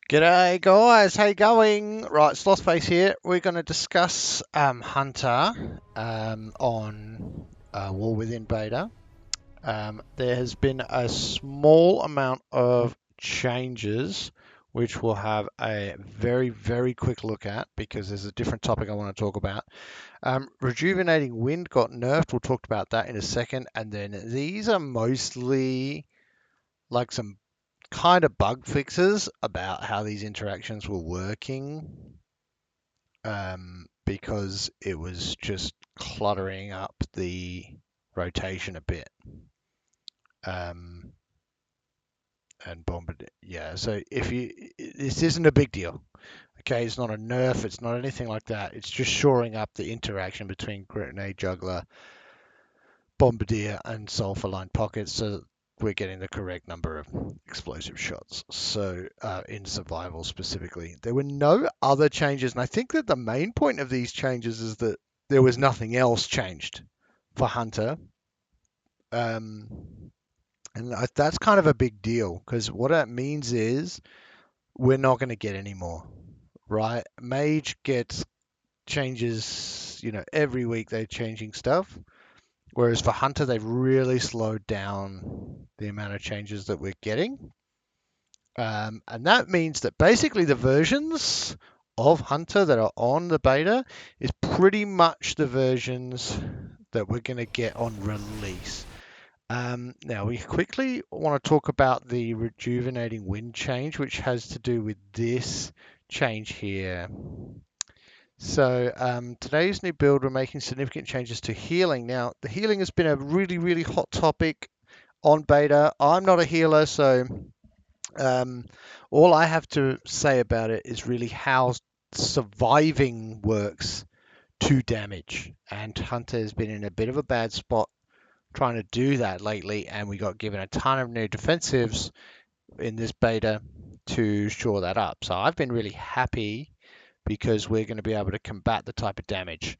G'day guys, how you going? Right, Slothface here. We're going to discuss Hunter on War Within Beta. There has been a small amount of changes which we'll have a very quick look at because there's a different topic I want to talk about. Rejuvenating Wind got nerfed. We'll talk about that in a second. And then these are mostly like some kind of bug fixes about how these interactions were working because it was just cluttering up the rotation a bit. And bombarded, yeah. So this isn't a big deal. Okay, it's not a nerf, it's not anything like that. It's just shoring up the interaction between Grenade Juggler, Bombardier, and Sulfur Line Pockets so we're getting the correct number of explosive shots. So in survival specifically, there were no other changes, and I think that the main point of these changes is that there was nothing else changed for Hunter, and that's kind of a big deal because what that means is we're not going to get any more, right? Mage gets changes, every week they're changing stuff. Whereas for Hunter, they've really slowed down the amount of changes that we're getting. And that means that basically the versions of Hunter that are on the beta is pretty much the versions that we're going to get on release. Now, we quickly want to talk about the Rejuvenating Wind change, which has to do with this change here. So today's new build, we're making significant changes to healing. Now, the healing has been a really hot topic on beta. I'm not a healer, so all I have to say about it is really how surviving works to damage. And Hunter has been in a bit of a bad spot trying to do that lately, and we got given a ton of new defensives in this beta to shore that up. So I've been really happy because we're going to be able to combat the type of damage.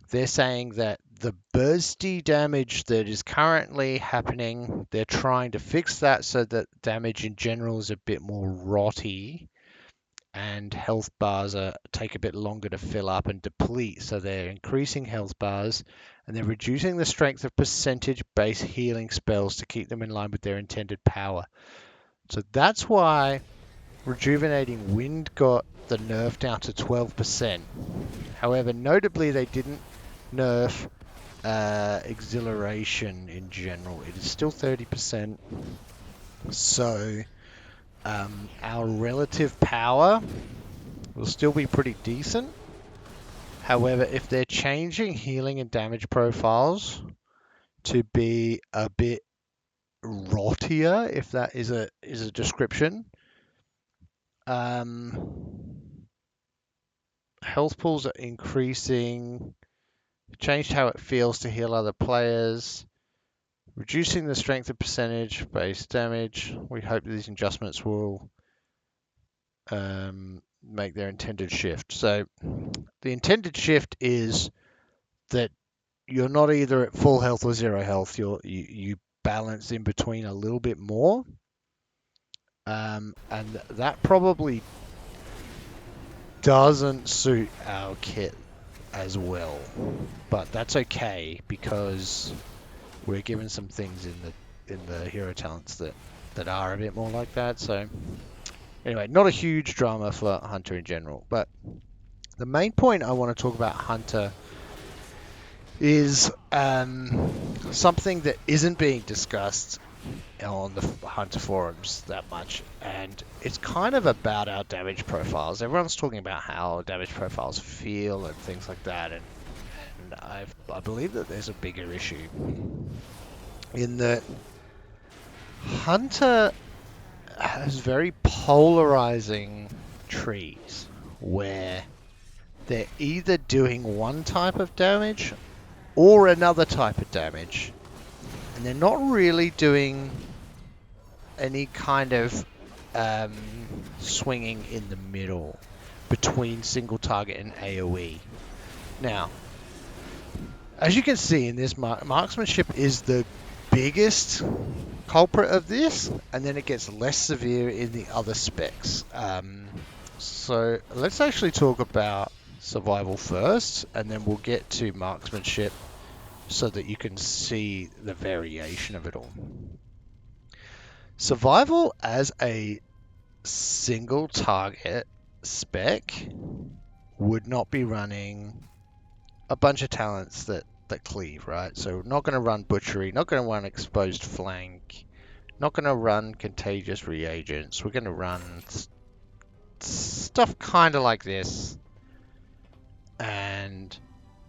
They're saying that the bursty damage that is currently happening, they're trying to fix that so that damage in general is a bit more rotty and health bars take a bit longer to fill up and deplete. So they're increasing health bars and they're reducing the strength of percentage-based healing spells to keep them in line with their intended power. So that's why Rejuvenating Wind got the nerf down to 12%. However, notably, they didn't nerf Exhilaration in general. It is still 30%. So our relative power will still be pretty decent. However, if they're changing healing and damage profiles to be a bit rottier, if that is a description, health pools are increasing, changed how it feels to heal other players, reducing the strength of percentage base damage. We hope these adjustments will make their intended shift. So the intended shift is that you're not either at full health or zero health. You balance in between a little bit more. And that probably doesn't suit our kit as well, but that's okay because we're given some things in the hero talents that are a bit more like that. So anyway, not a huge drama for Hunter in general, but the main point I want to talk about Hunter is something that isn't being discussed on the Hunter forums that much, and it's kind of about our damage profiles. Everyone's talking about how damage profiles feel and things like that, and I believe that there's a bigger issue in that Hunter has very polarizing trees where they're either doing one type of damage or another type of damage, and they're not really doing any kind of swinging in the middle between single target and AOE. Now, as you can see in this, marksmanship is the biggest culprit of this, and then it gets less severe in the other specs. So let's actually talk about survival first, and then we'll get to marksmanship so that you can see the variation of it all. Survival as a single target spec would not be running a bunch of talents that cleave, right? So we're not going to run butchery, not going to run exposed flank, not going to run contagious reagents. We're going to run stuff kind of like this, and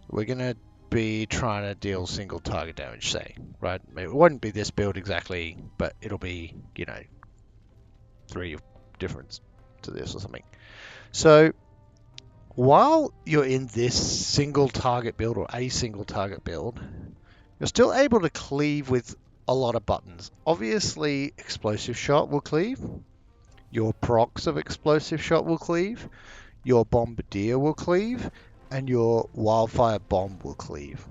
we're going to be trying to deal single target damage, say, right? It won't be this build exactly, but it'll be, you know, 3 difference to this or something. So while you're in this single target build or a single target build, you're still able to cleave with a lot of buttons. Obviously, explosive shot will cleave. Your procs of explosive shot will cleave. Your bombardier will cleave. And your wildfire bomb will cleave.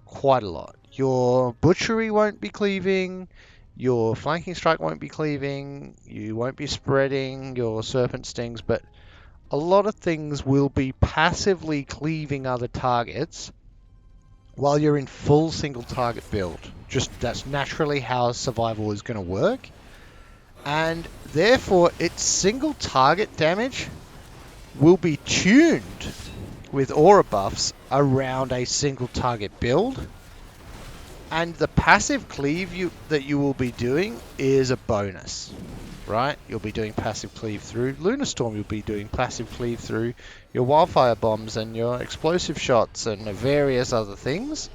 Quite a lot. Your butchery won't be cleaving. Your flanking strike won't be cleaving. You won't be spreading your serpent stings, but a lot of things will be passively cleaving other targets while you're in full single target build. Just that's naturally how survival is going to work. And therefore, its single target damage will be tuned with aura buffs around a single target build. And the passive cleave that you will be doing is a bonus, right? You'll be doing passive cleave through Lunar Storm. You'll be doing passive cleave through your wildfire bombs and your explosive shots and various other things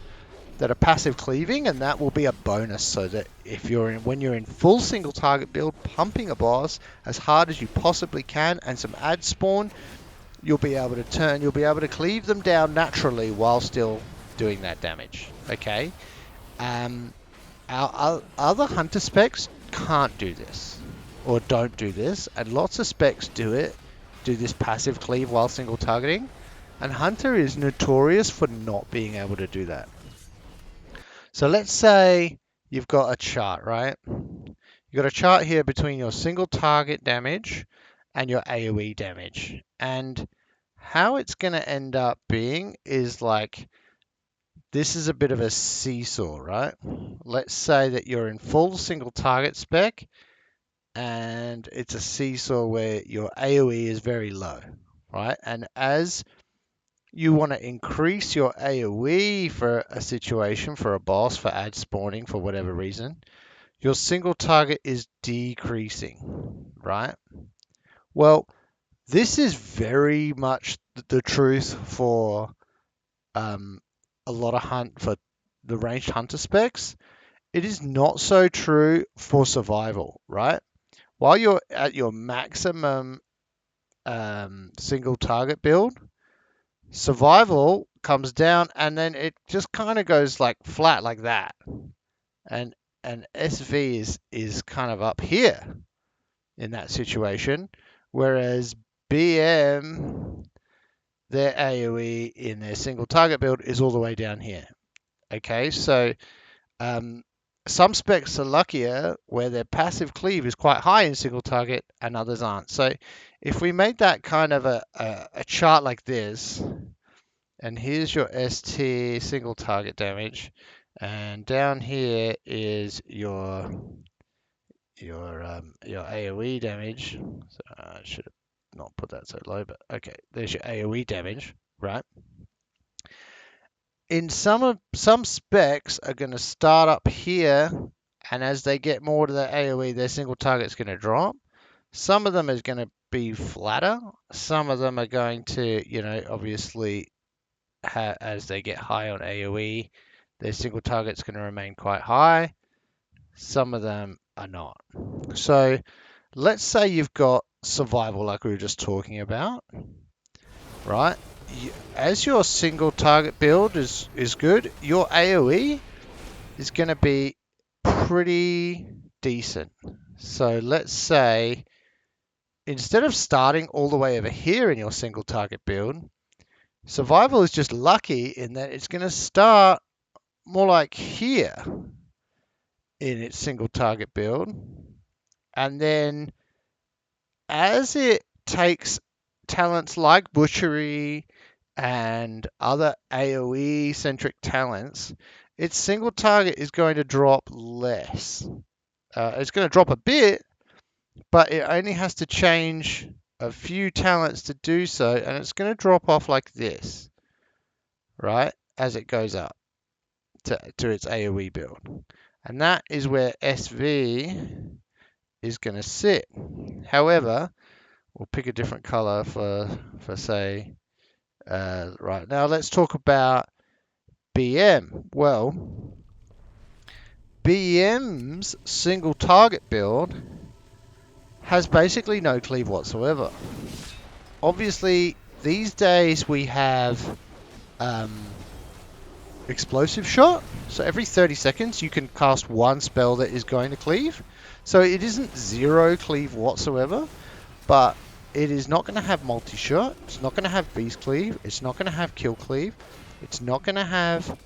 that are passive cleaving, and that will be a bonus. So that if when you're in full single target build, pumping a boss as hard as you possibly can, and some ad spawn, you'll be able to cleave them down naturally while still doing that damage. Okay. Our other hunter specs can't do this, or don't do this, and lots of specs do this passive cleave while single targeting, and hunter is notorious for not being able to do that. So let's say you've got a chart, right? You've got a chart here between your single target damage and your AOE damage, and how it's going to end up being is like, this is a bit of a seesaw, right? Let's say that you're in full single target spec, and it's a seesaw where your AOE is very low, right? And as you want to increase your AOE for a situation, for a boss, for ad spawning, for whatever reason, your single target is decreasing, right? Well, this is very much the truth for a lot of for the ranged hunter specs. It is not so true for survival, right? While you're at your maximum single target build, survival comes down and then it just kind of goes like flat like that. And SV is kind of up here in that situation, whereas BM, their AOE in their single target build is all the way down here. Okay, so some specs are luckier where their passive cleave is quite high in single target and others aren't. So if we made that kind of a chart like this, and here's your ST single target damage, and down here is your AOE damage. So I should have not put that so low, but okay, there's your AOE damage, right? In some specs are going to start up here, and as they get more to the AOE, their single target's going to drop. Some of them is going to be flatter. Some of them are going to, obviously, as they get high on AOE, their single target's going to remain quite high. Some of them are not. So let's say you've got survival like we were just talking about, right? As your single target build is good, your AOE is going to be pretty decent. So let's say instead of starting all the way over here in your single target build, survival is just lucky in that it's going to start more like here. in its single target build. And then as it takes talents like Butchery and other AOE centric talents, its single target is going to drop less. It's going to drop a bit, but it only has to change a few talents to do so, and it's going to drop off like this, right, as it goes up to its AOE build. And that is where SV is going to sit. However, we'll pick a different color for say, right now let's talk about BM. Well, BM's single target build has basically no cleave whatsoever. Obviously, these days we have explosive shot. So every 30 seconds you can cast one spell that is going to cleave. So it isn't zero cleave whatsoever, but it is not going to have multi-shot. It's not going to have beast cleave. It's not going to have kill cleave. It's not going to have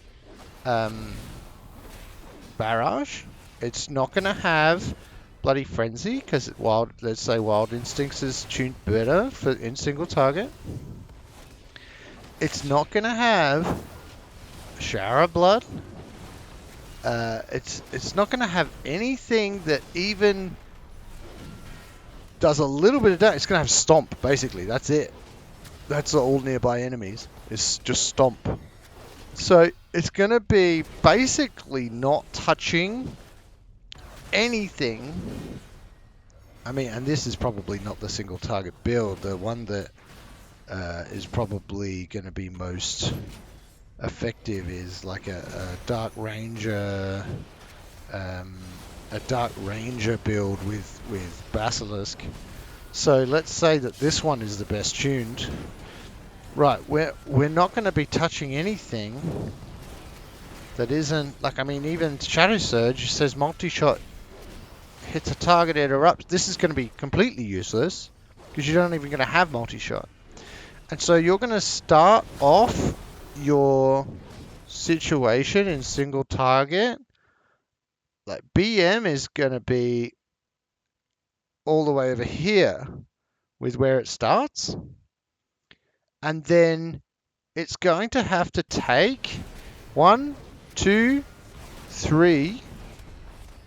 barrage. It's not going to have bloody frenzy because let's say wild instincts is tuned better for in single target. It's not going to have shower of blood. It's not going to have anything that even does a little bit of damage. It's going to have stomp, basically. That's it. That's all nearby enemies. It's just stomp. So it's going to be basically not touching anything. I mean, and this is probably not the single target build. The one that is probably going to be most effective is like a Dark Ranger, build with Basilisk. So let's say that this one is the best tuned. Right, we're not going to be touching anything that isn't, like, I mean, even Shadow Surge says multi-shot hits a target, it erupts. This is going to be completely useless because you're not even going to have multi-shot. And so you're going to start off your situation in single target. Like BM is going to be all the way over here with where it starts. And then it's going to have to take 1, 2, 3.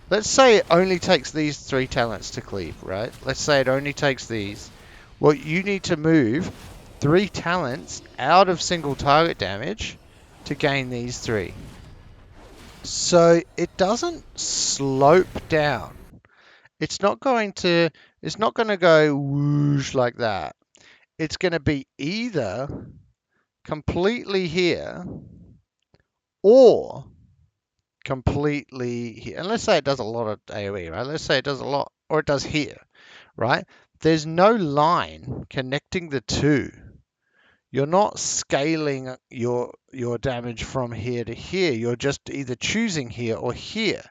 Let's say it only takes these 3 talents to cleave, right? Let's say it only takes these. Well, you need to move 3 talents out of single target damage to gain these 3. So it doesn't slope down. It's not going to go whoosh like that. It's going to be either completely here or completely here. And let's say it does a lot of AoE, right? Let's say it does a lot, or it does here, right? There's no line connecting the two. You're not scaling your damage from here to here. You're just either choosing here or here.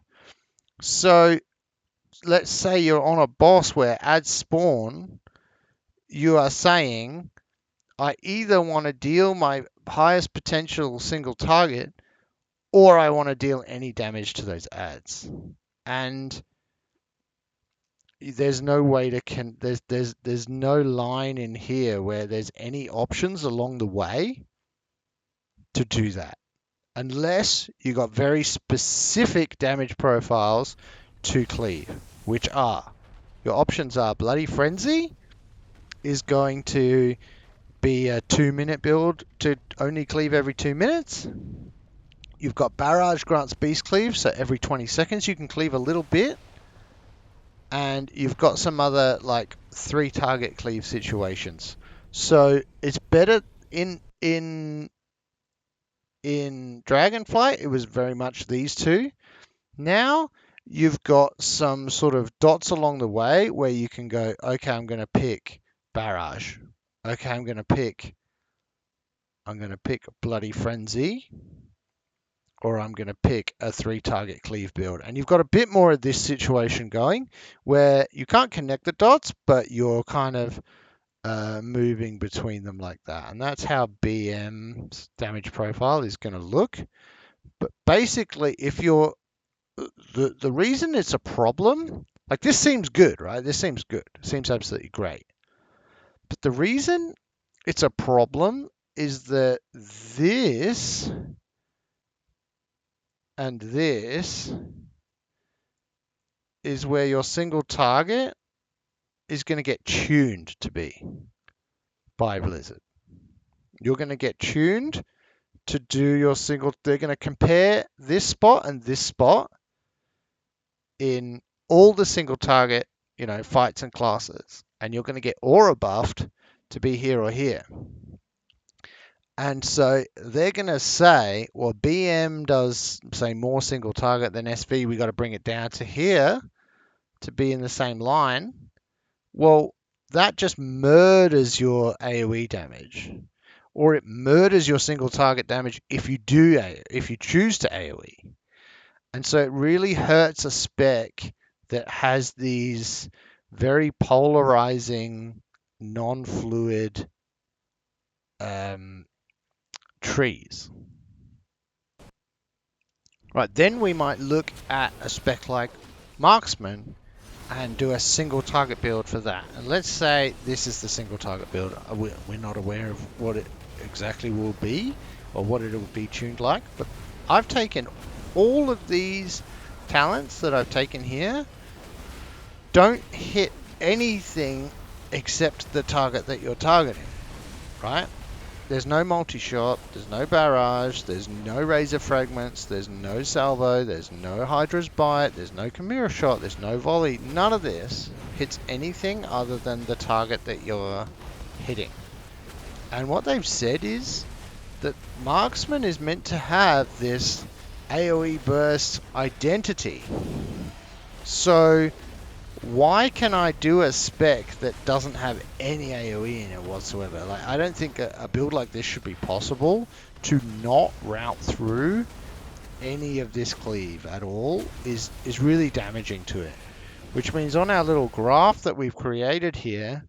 So let's say you're on a boss where at spawn, you are saying, I either want to deal my highest potential single target or I want to deal any damage to those ads. And there's no way to there's no line in here where there's any options along the way to do that. Unless you got very specific damage profiles to cleave, which are, your options are Bloody Frenzy is going to be a 2-minute build to only cleave every 2 minutes. You've got Barrage grants Beast Cleave, so every 20 seconds you can cleave a little bit. And you've got some other like 3 target cleave situations. So it's better in Dragonflight, it was very much these 2. Now you've got some sort of dots along the way where you can go, okay, I'm going to pick Barrage. Okay, I'm going to pick Bloody Frenzy, or I'm going to pick a 3 target cleave build. And you've got a bit more of this situation going where you can't connect the dots, but you're kind of moving between them like that. And that's how BM's damage profile is going to look. But basically, if you're the reason it's a problem, like this seems good, right? This seems good. It seems absolutely great. But the reason it's a problem is that this and this is where your single target is going to get tuned to be by Blizzard. You're going to get tuned to do your single. They're going to compare this spot and this spot in all the single target, fights and classes, and you're going to get aura buffed to be here or here. And so they're going to say, well, BM does say more single target than SV. We got to bring it down to here to be in the same line. Well, that just murders your AOE damage, or it murders your single target damage if you choose to AOE. And so it really hurts a spec that has these very polarizing, non-fluid trees. Right, then we might look at a spec like Marksman and do a single target build for that. And let's say this is the single target build. We're not aware of what it exactly will be or what it will be tuned like, but I've taken all of these talents that I've taken here don't hit anything except the target that you're targeting, right? There's no multi-shot, there's no barrage, there's no razor fragments, there's no salvo, there's no Hydra's bite, there's no Chimera shot, there's no volley. None of this hits anything other than the target that you're hitting. And what they've said is that Marksman is meant to have this AOE burst identity. So why can I do a spec that doesn't have any AOE in it whatsoever? Like, I don't think a build like this should be possible. To not route through any of this cleave at all is really damaging to it. Which means on our little graph that we've created here,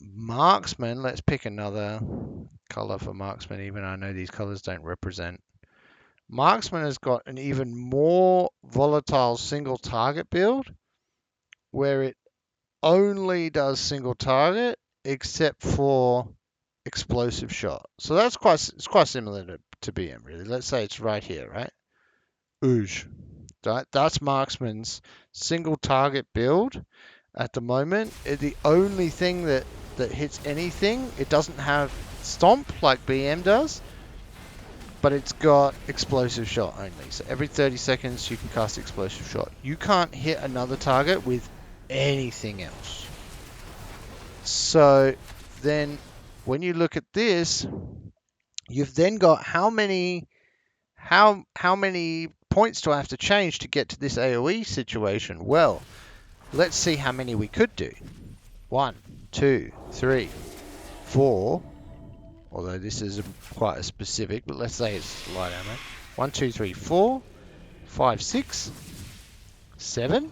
Marksman, let's pick another color for Marksman, even I know these colors don't represent. Marksman has got an even more volatile single target build where it only does single target except for explosive shot. So it's quite similar to BM really. Let's say it's right here, right? Ooge. That's Marksman's single target build at the moment. The only thing that hits anything, it doesn't have stomp like BM does, but it's got explosive shot only. So every 30 seconds you can cast explosive shot. You can't hit another target with anything else. So then when you look at this, you've then got how many points do I have to change to get to this AOE situation? Well, let's see how many we could do. 1, 2, 3, 4. Although this is quite a specific, but let's say it's light ammo. 1, 2, 3, 4, 5, 6, 7,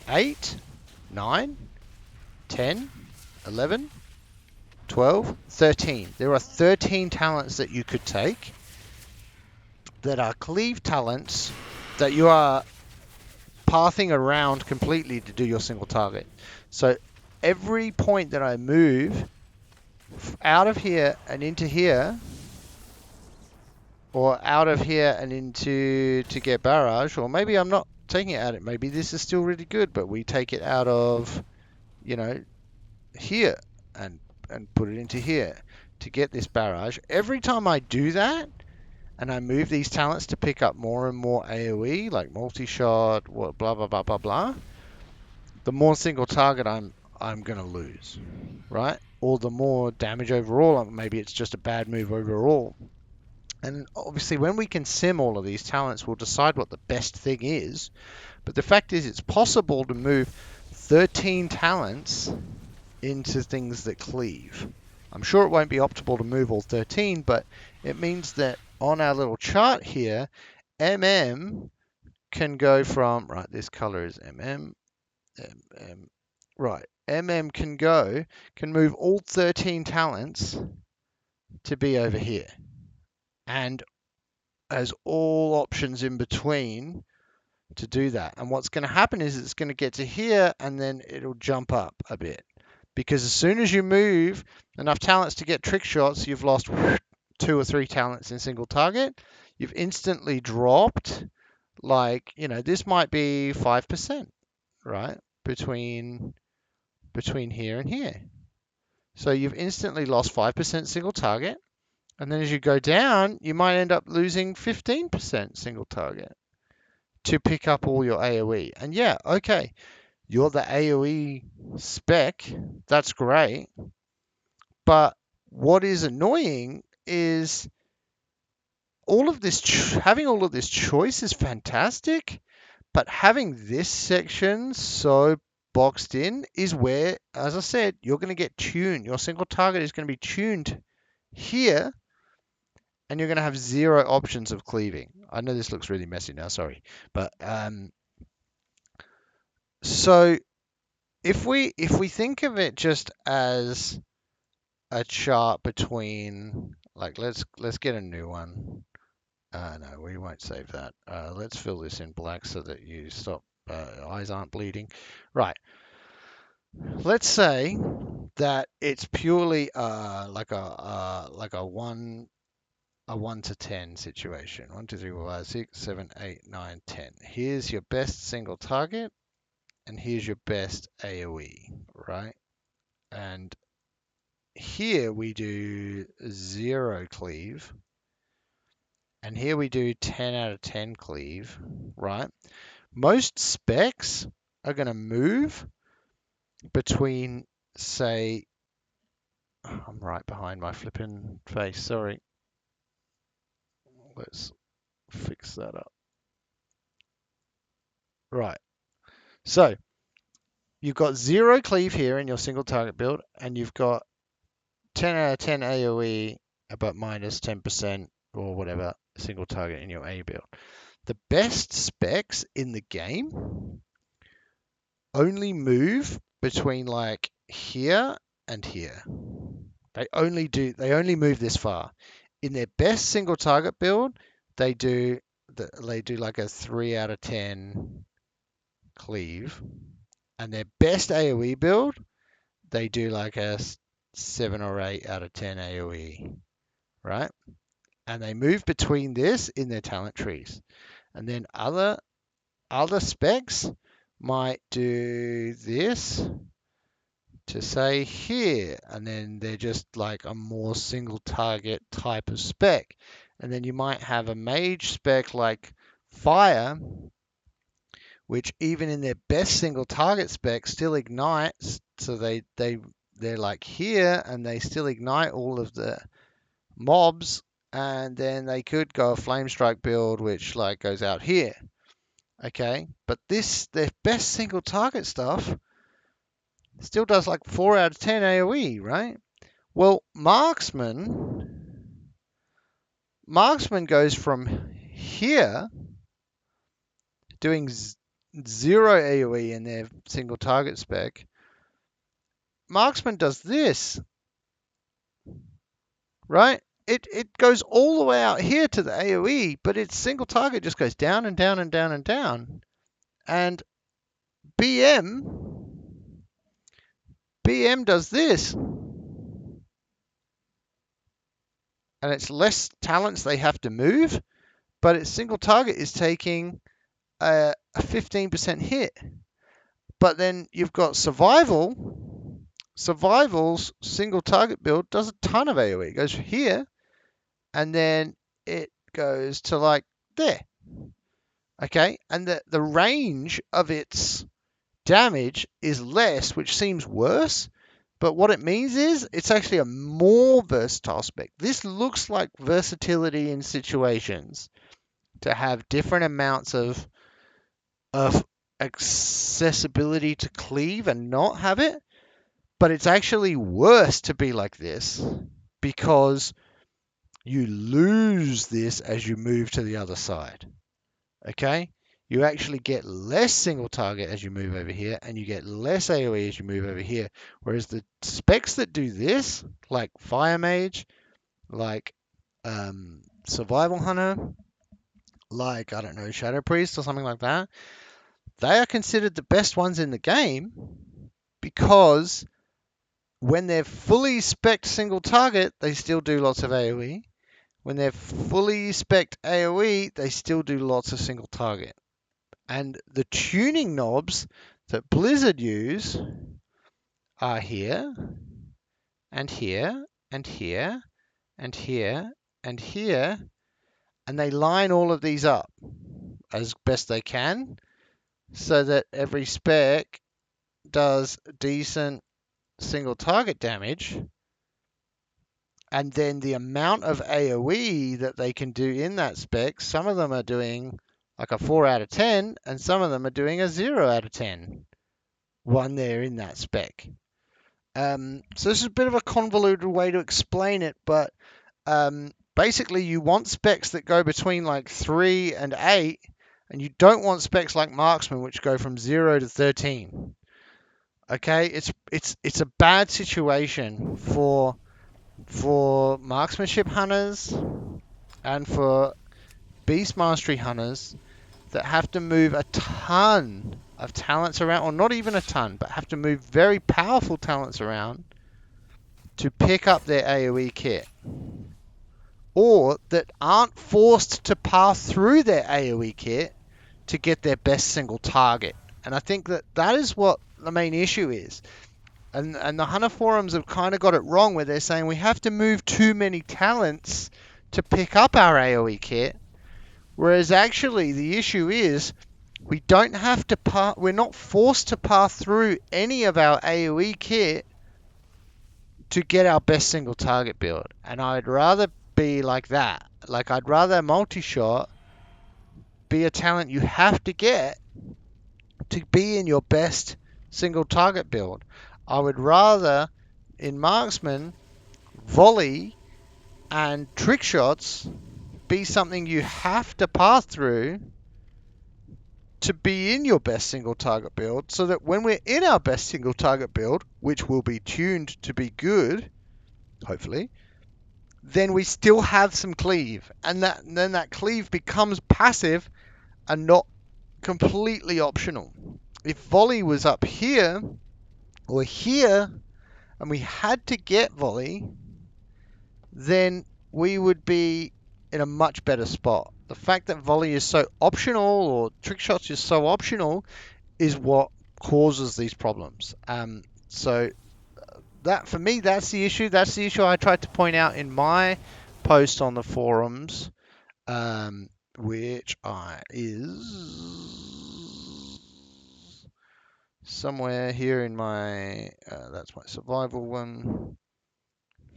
8, 9, 10, 11, 12, 13. There are 13 talents that you could take that are cleave talents that you are pathing around completely to do your single target. So every point that I move out of here and into here, or out of here and into to get barrage, or maybe I'm not taking it out of, maybe this is still really good, but we take it out of, here and put it into here to get this barrage. Every time I do that and I move these talents to pick up more and more AOE, like multi-shot, blah blah blah blah blah, the more single target I'm gonna lose, right? Or the more damage overall. Maybe it's just a bad move overall. And obviously when we can sim all of these talents, we'll decide what the best thing is. But the fact is, it's possible to move 13 talents into things that cleave. I'm sure it won't be optimal to move all 13, but it means that on our little chart here, MM can go from, right, this color is MM, right, MM can move all 13 talents to be over here. And has all options in between to do that. And what's going to happen is it's going to get to here and then it'll jump up a bit. Because as soon as you move enough talents to get trick shots, you've lost 2 or 3 talents in single target. You've instantly dropped, like, this might be 5%, right? Between here and here. So you've instantly lost 5% single target. And then as you go down, you might end up losing 15% single target to pick up all your AOE. And yeah, okay, you're the AOE spec. That's great. But what is annoying is having all of this choice is fantastic, but having this section so boxed in is where, as I said, you're going to get tuned. Your single target is going to be tuned here, and you're going to have 0 options of cleaving. I know this looks really messy now, sorry. But so if we think of it just as a chart between, like, let's get a new one. No, we won't save that. Let's fill this in black so that you stop, eyes aren't bleeding. Right. Let's say that it's purely like a 1 to 10 situation. 1, 2, 3, 4, 5, 6, 7, 8, 9, 10. Here's your best single target, and here's your best AOE, right? And here we do 0 cleave, and here we do 10 out of 10 cleave, right? Most specs are going to move between, say, I'm right behind my flipping face, sorry. Let's fix that up. Right. So you've got 0 cleave here in your single target build, and you've got 10 out of 10 AOE, but minus 10% or whatever single target in your A build. The best specs in the game only move between like here and here. They only move this far. In their best single target build, they do like a 3 out of 10 cleave, and their best AOE build, they do like a 7 or 8 out of 10 AOE, right? And they move between this in their talent trees. And then other specs might do this to say here, and then they're just like a more single target type of spec. And then you might have a mage spec like fire, which even in their best single target spec still ignites. So they're like here, and they still ignite all of the mobs. And then they could go a flame strike build, which like goes out here. Okay, but their best single target stuff still does like 4 out of 10 AoE, right? Well, marksman goes from here doing 0 AoE in their single target spec. Marksman does this, right? It goes all the way out here to the AoE, but its single target just goes down and down and down and down. And BM does this. And it's less talents they have to move, but its single target is taking a 15% hit. But then you've got survival. Survival's single target build does a ton of AoE. It goes here, and then it goes to like there. Okay, and the range of its damage is less, which seems worse. But what it means is it's actually a more versatile spec. This looks like versatility in situations to have different amounts of accessibility to cleave and not have it. But it's actually worse to be like this because you lose this as you move to the other side. Okay? You actually get less single target as you move over here, and you get less AoE as you move over here. Whereas the specs that do this, like Fire Mage, like Survival Hunter, like, I don't know, Shadow Priest or something like that, they are considered the best ones in the game because when they're fully spec'd single target, they still do lots of AoE. When they're fully spec'd AoE, they still do lots of single target. And the tuning knobs that Blizzard use are here, and here, and here, and here, and here, and they line all of these up as best they can so that every spec does decent single target damage, and then the amount of AoE that they can do in that spec, some of them are doing like a 4 out of 10, and some of them are doing a 0 out of 10 when they're in that spec. So this is a bit of a convoluted way to explain it, but basically you want specs that go between like 3 and 8, and you don't want specs like Marksman, which go from 0 to 13. Okay, it's a bad situation for marksmanship hunters and for beast mastery hunters that have to move a ton of talents around, or not even a ton, but have to move very powerful talents around to pick up their AoE kit, or that aren't forced to pass through their AoE kit to get their best single target. And I think that is what the main issue is. And the Hunter forums have kind of got it wrong, where they're saying we have to move too many talents to pick up our AoE kit, whereas actually the issue is we don't have to we're not forced to pass through any of our AoE kit to get our best single target build. And I'd rather be like that. Like, I'd rather multi-shot be a talent you have to get to be in your best single target build. I would rather, in Marksman, volley and trick shots be something you have to pass through to be in your best single target build, so that when we're in our best single target build, which will be tuned to be good, hopefully, then we still have some cleave, and then that cleave becomes passive and not completely optional. If volley was up here or here and we had to get volley, then we would be in a much better spot. The fact that volley is so optional, or trick shots is so optional, is what causes these problems. So that, for me, that's the issue. That's the issue I tried to point out in my post on the forums, which is somewhere here in my, that's my survival one,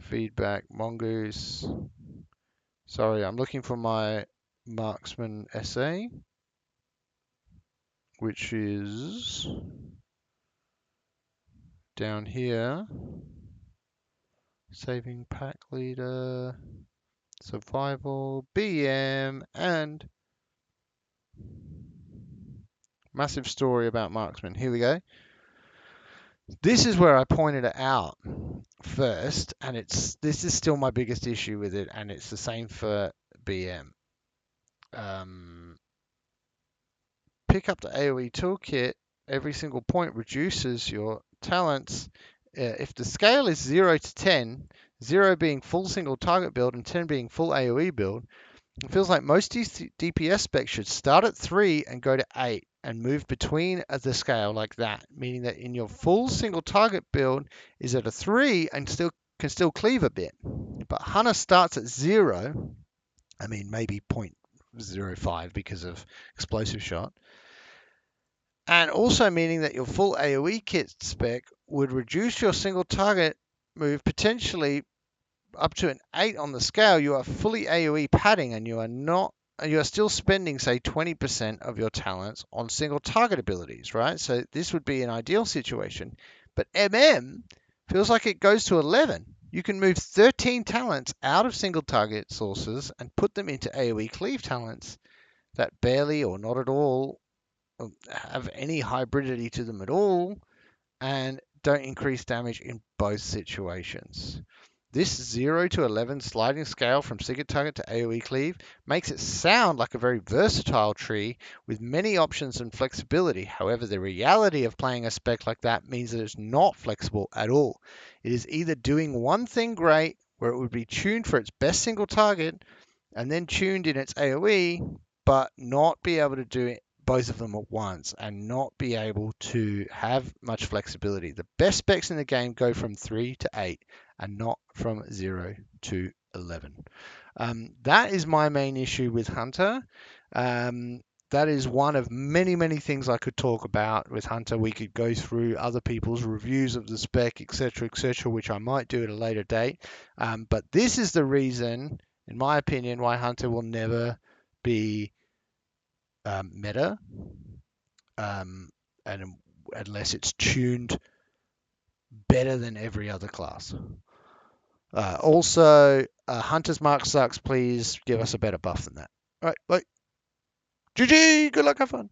feedback, mongoose. Sorry, I'm looking for my marksman essay, which is down here. Saving pack leader, survival, BM, and massive story about marksman. Here we go. This is where I pointed it out first, and this is still my biggest issue with it, and it's the same for BM. Pick up the AoE toolkit. Every single point reduces your talents. If the scale is 0 to 10, 0 being full single target build and 10 being full AoE build, it feels like most DPS specs should start at 3 and go to 8 and move between the scale like that, meaning that in your full single target build is at a 3 and can still cleave a bit. But Hunter starts at 0, I mean maybe 0.05 because of explosive shot, and also meaning that your full AoE kit spec would reduce your single target move potentially up to an 8 on the scale. You are fully AoE padding, and you are still spending, say, 20% of your talents on single target abilities, right? So this would be an ideal situation. But MM feels like it goes to 11. You can move 13 talents out of single target sources and put them into AoE cleave talents that barely or not at all have any hybridity to them at all, and don't increase damage in both situations. This 0 to 11 sliding scale from secret target to AOE cleave makes it sound like a very versatile tree with many options and flexibility. However, the reality of playing a spec like that means that it's not flexible at all. It is either doing one thing great, where it would be tuned for its best single target, and then tuned in its AOE, but not be able to do both of them at once and not be able to have much flexibility. The best specs in the game go from 3 to 8 and not from 0 to 11. That is my main issue with Hunter. That is one of many, many things I could talk about with Hunter. We could go through other people's reviews of the spec, etc., which I might do at a later date. But this is the reason, in my opinion, why Hunter will never be meta, and unless it's tuned better than every other class. Also, Hunter's Mark sucks. Please give us a better buff than that. All right, bye. GG. Good luck. Have fun.